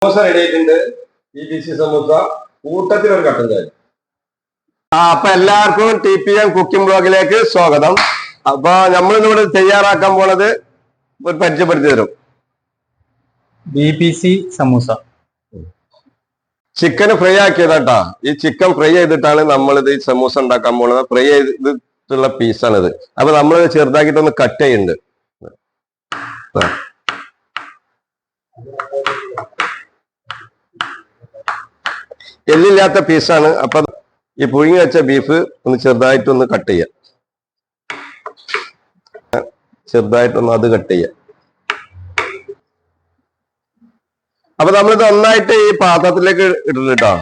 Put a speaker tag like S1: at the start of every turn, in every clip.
S1: Samosa ready ആയിട്ടുണ്ട്. BBC samosa കൂട്ടത്തിൽ ഒരു കട്ടൻ ചായ. അപ്പൊ എല്ലാവർക്കും TPM കുക്കിംഗ് ബ്ലോഗിലേക്ക് സ്വാഗതം. അപ്പൊ നമ്മളിന്നിവിടെ തയ്യാറാക്കാൻ പോണത് ഒരു പരിചയപ്പെടുത്തി തരും.
S2: BBC സമൂസ
S1: ചിക്കൻ ഫ്രൈ ആക്കിയതാട്ടാ. ഈ ചിക്കൻ ഫ്രൈ ചെയ്തിട്ടാണ് നമ്മളിത് ഈ സമൂസ ഉണ്ടാക്കാൻ പോണത്. ഫ്രൈ ചെയ്തിട്ടുള്ള പീസാണിത്. അപ്പൊ നമ്മളിത് ചെറുതാക്കിയിട്ടൊന്ന് കട്ട് ചെയ്യുന്നുണ്ട്. എല്ലില്ലാത്ത പീസാണ്. അപ്പൊ ഈ പുഴുങ്ങി വെച്ച ബീഫ് ഒന്ന് ചെറുതായിട്ടൊന്ന് കട്ട് ചെയ്യാം. ചെറുതായിട്ടൊന്ന് അത് കട്ട് ചെയ്യാം. അപ്പൊ നമ്മളിത് ഒന്നായിട്ട് ഈ പാത്രത്തിലേക്ക് ഇട്ടിട്ടുണ്ട് കേട്ടോ.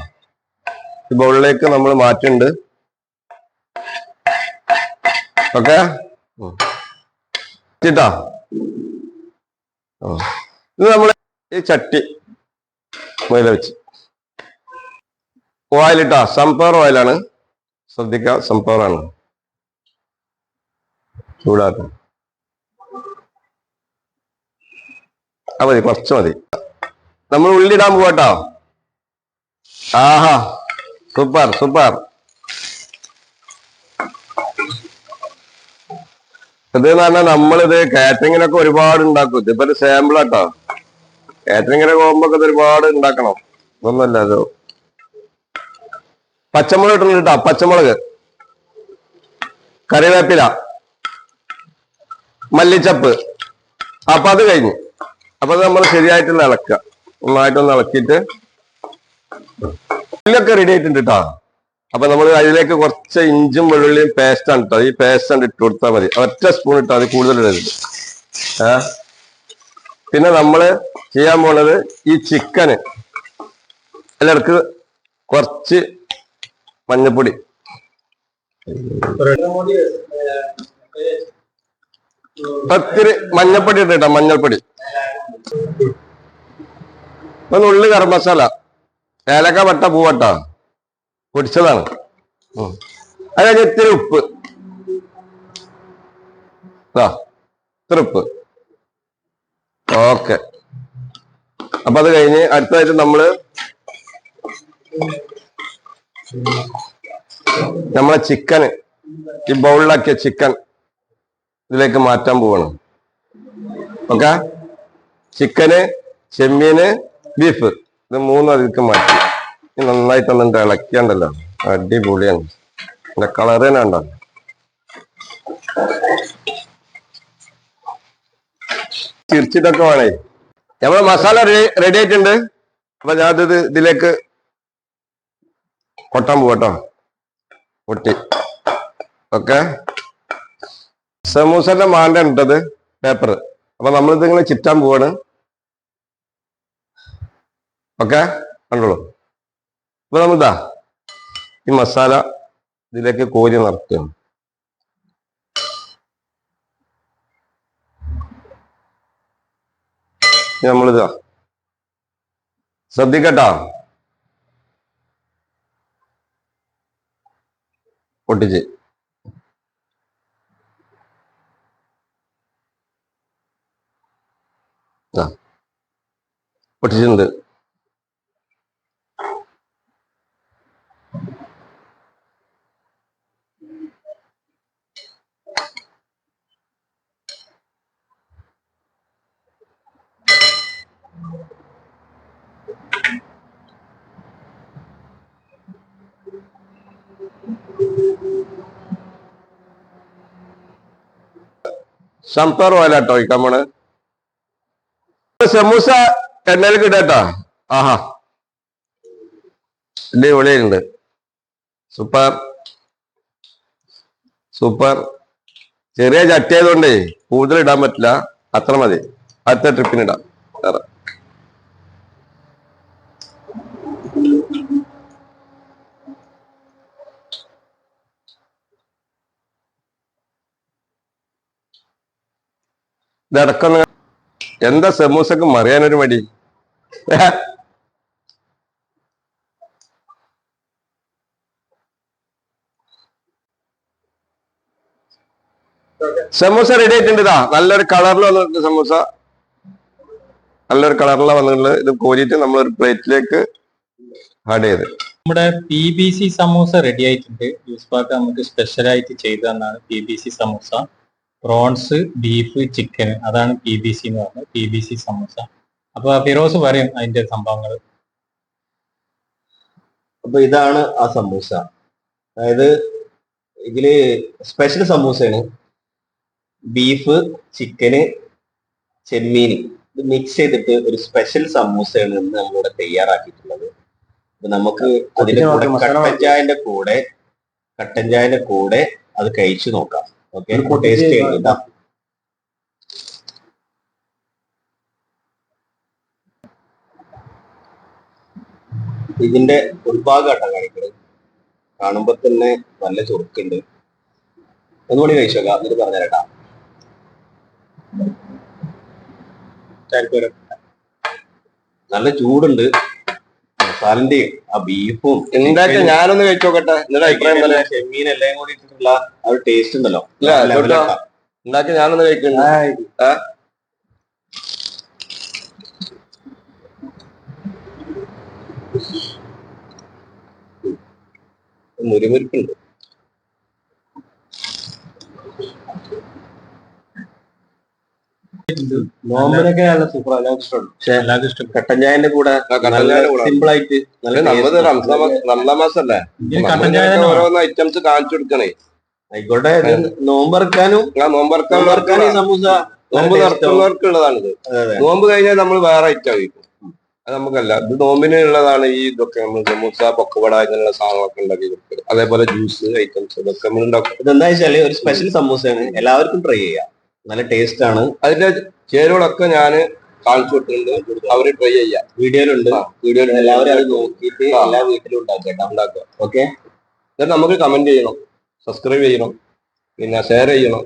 S1: ഈ ബൗളിലേക്ക് നമ്മൾ മാറ്റുന്നുണ്ട്. ഓക്കെ ട്ടോ. ഇത് നമ്മൾ ഈ ചട്ടി മുതല വെച്ച് ഓയിൽ ഇട്ടാ. സൺഫ്ലവർ ഓയിലാണ്, ശ്രദ്ധിക്കുക. സൺഫ്ലവർ ആണ്. ചൂടാക്കാം. മതി, കുറച്ച് മതി. നമ്മൾ ഉള്ളിടാൻ പോവാട്ടോ. ആഹാ, സൂപ്പർ സൂപ്പർ. ഇത് പറഞ്ഞാൽ നമ്മളിത് കാറ്ററിങ്ങിനൊക്കെ ഒരുപാട് ഉണ്ടാക്കും. ഇതിപ്പോ ഒരു സാമ്പിൾ ആട്ടോ. കാറ്ററിങ്ങിനൊക്കെ പോകുമ്പോ ഇത് ഒരുപാട് ഉണ്ടാക്കണം. ഇതൊന്നുമല്ല അത്. പച്ചമുളക് ഇട്ടുണ്ട് കേട്ടോ. പച്ചമുളക്, കറിവേപ്പില, മല്ലിച്ചപ്പ്. അപ്പൊ അത് കഴിഞ്ഞു. അപ്പൊ അത് നമ്മൾ ശരിയായിട്ടുള്ള ഇളക്കുക. നന്നായിട്ടൊന്ന് ഇളക്കിയിട്ട് ഉള്ളിയൊക്കെ റെഡി ആയിട്ടുണ്ട് കേട്ടോ. അപ്പൊ നമ്മൾ അതിലേക്ക് കുറച്ച് ഇഞ്ചും വെള്ളുള്ളിയും പേസ്റ്റ് ആണ് കേട്ടോ. ഈ പേസ്റ്റ് ആണ് ഇട്ട് കൊടുത്താൽ മതി. ഒറ്റ സ്പൂൺ ഇട്ടാൽ അത് കൂടുതൽ ഇടരുത്. പിന്നെ നമ്മള് ചെയ്യാൻ പോണത് ഈ ചിക്കന് അതിലിടക്ക് കുറച്ച് മഞ്ഞപ്പൊടി, പത്തിരി മഞ്ഞപ്പൊടി ഇട്ടോ. മഞ്ഞൾപ്പൊടി, ഒന്ന് ഉള്ളി, ഗരം മസാല, ഏലക്ക, പട്ട, പൂവട്ട പൊടിച്ചതാണ്. അത് കഴിഞ്ഞ് ഇത്തിരി ഉപ്പ്. ഇത്തിരി ഉപ്പ്. ഓക്കെ. അപ്പൊ അത് കഴിഞ്ഞ് അടുത്തതായിട്ട് നമ്മളെ ചിക്കന്, ഈ ബൗളിലാക്കിയ ചിക്കൻ ഇതിലേക്ക് മാറ്റാൻ പോവാണ്. ഓക്കെ. ചിക്കന്, ചെമ്മീന്, ബീഫ്, ഇത് മൂന്നും അതിലേക്ക് മാറ്റി നന്നായിട്ടൊന്നും ഇളക്കിയാണ്ടല്ലോ. അടിപൊളിയാണ്. എന്റെ കളർ തന്നെ ഉണ്ടോ. തിരിച്ചിട്ടൊക്കെ വേണേ. നമ്മളെ മസാല റെഡി ആയിട്ടുണ്ട്. അപ്പൊ ഞാനിത് ഇതിലേക്ക് കൊട്ടാൻ പോവാട്ടോ. പൊട്ടി. ഓക്കെ. സമൂസന്റെ മാണ്ട ഇട്ടത് പേപ്പർ. അപ്പൊ നമ്മളിത് ഇങ്ങനെ ചിറ്റാൻ പോവാണ്. ഓക്കെ, കണ്ടോളൂ. അപ്പൊ നമ്മളിതാ ഈ മസാല ഇതിലേക്ക് കോരി നിറയ്ക്കുകയാണ്. നമ്മളിതാ ശ്രദ്ധിക്കട്ടോ. പൊട്ടിച്ച് പൊട്ടിച്ചിട്ടുണ്ട്. സൺഫ്ലവർ ഓയിലാട്ടോ ഒഴിക്കാൻ പോണ്. സമൂസ എണ്ണയിൽ കിട്ടാട്ടോ. ആഹാ, അടിപൊളിയുണ്ട്. Super super. ചെറിയ ചട്ടിയായതുകൊണ്ടേ കൂടുതൽ ഇടാൻ പറ്റില്ല. അത്ര മതി. അടുത്ത ട്രിപ്പിനിടാം. വേറെ ഇതടക്കം. എന്താ സമൂസക്ക് മറിയാനൊരു മടി. സമൂസ റെഡി ആയിട്ടുണ്ട്. നല്ലൊരു കളറിൽ വന്നിട്ടുണ്ട് സമൂസ. നല്ലൊരു കളറിലാണ് വന്നിട്ടുള്ളത്. ഇത് കോരിയിട്ട് നമ്മളൊരു പ്ലേറ്റിലേക്ക് ആഡ് ചെയ്ത്
S2: നമ്മുടെ PBC സമൂസ റെഡി ആയിട്ടുണ്ട്. യൂസ്പാക്ക് നമുക്ക് സ്പെഷ്യലായിട്ട് ചെയ്തു തന്നാണ് PBC samosa. Prawns, beef, chicken, അതാണ് PBC എന്ന് പറഞ്ഞത്, PBC സമൂസ. അപ്പൊ ഫിറോസ് പറയും അതിന്റെ സംഭവങ്ങൾ.
S3: അപ്പൊ ഇതാണ് ആ സമൂസ. അതായത് ഇതില് സ്പെഷ്യൽ സമൂസയാണ്. ബീഫ്, ചിക്കന്, ചെമ്മീൻ ഇത് മിക്സ് ചെയ്തിട്ട് ഒരു സ്പെഷ്യൽ സമൂസയാണ് ഇന്ന് നമ്മളിവിടെ തയ്യാറാക്കിയിട്ടുള്ളത്. അപ്പൊ നമുക്ക് അതിന്റെ കൂടെ കട്ടൻ ചായന്റെ കൂടെ അത് കഴിച്ചു നോക്കാം. ഓക്കെ, ടേസ്റ്റ് ചെയ്യുന്നുണ്ടാ. ഇതിന്റെ ഉൾഭാഗമായിട്ടാണ് കാണിക്കുന്നത്. കാണുമ്പോ തന്നെ നല്ല ചുറുക്കുണ്ട്. ഒന്നുകൂടി കഴിച്ചോക്കാം, എന്നിട്ട് പറഞ്ഞുതരട്ടാ. നല്ല ചൂടുണ്ട്. മസാലന്റെയും ആ ബീഫും
S1: എന്താക്കെ ഞാനൊന്ന് കഴിച്ചോക്കട്ടെ, എന്നിട്ട് അഭിപ്രായം പോലെ.
S3: ചെമ്മീൻ എല്ലാം കൂടി ഇട്ടിട്ടുള്ള ആ ഒരു ടേസ്റ്റ് ഉണ്ടല്ലോ.
S1: ഉണ്ടാക്കി ഞാനൊന്ന് കഴിക്കുന്നു.
S3: മുരിമുരിക്കുണ്ട്. നോമ്പിനൊക്കെ നല്ല സൂപ്പർ. എല്ലാവർക്കും ഇഷ്ടം. കട്ടൻ ചായന്റെ കൂടെ സിമ്പിൾ ആയിട്ട്
S1: റംസാൻ മാസല്ലേ, ഓരോന്ന് ഐറ്റംസ് കാണിച്ചു കൊടുക്കണേ.
S3: ആയിക്കോട്ടെ. നോമ്പറക്കാനും
S1: നോമ്പറക്കാൻ
S3: സമൂസ
S1: നോമ്പ് നടത്തുന്നവർക്ക് ഉള്ളതാണിത്. നോമ്പ് കഴിഞ്ഞാൽ നമ്മൾ വേറെ ഐറ്റം കഴിക്കും. അത് നമുക്കല്ല, ഇത് നോമ്പിന് ഉള്ളതാണ്. ഈ ഇതൊക്കെ നമ്മൾ സമൂസ, പൊക്കവട ഇങ്ങനെയുള്ള സാധനങ്ങളൊക്കെ ഉണ്ടാക്കി കൊടുക്കും. അതേപോലെ ജ്യൂസ് ഐറ്റംസ് ഇതൊക്കെ നമ്മൾ ഉണ്ടാക്കും.
S3: ഇതെന്താ വെച്ചാല് ഒരു സ്പെഷ്യൽ സമൂസയാണ്. എല്ലാവർക്കും ട്രൈ ചെയ്യാം. നല്ല ടേസ്റ്റ് ആണ്.
S1: അതിന്റെ ചേരുവകളൊക്കെ ഞാൻ കാണിച്ചു കൊടുത്തിട്ടുണ്ട്. അവര് ട്രൈ ചെയ്യാം.
S3: വീഡിയോയിലുണ്ട്. എല്ലാവരും അത് നോക്കിയിട്ട് എല്ലാ വീട്ടിലും ഉണ്ടാക്കുക. ഓക്കെ,
S1: എന്നിട്ട് നമുക്ക് കമന്റ് ചെയ്യണം, സബ്സ്ക്രൈബ് ചെയ്യണം, പിന്നെ ഷെയർ ചെയ്യണം.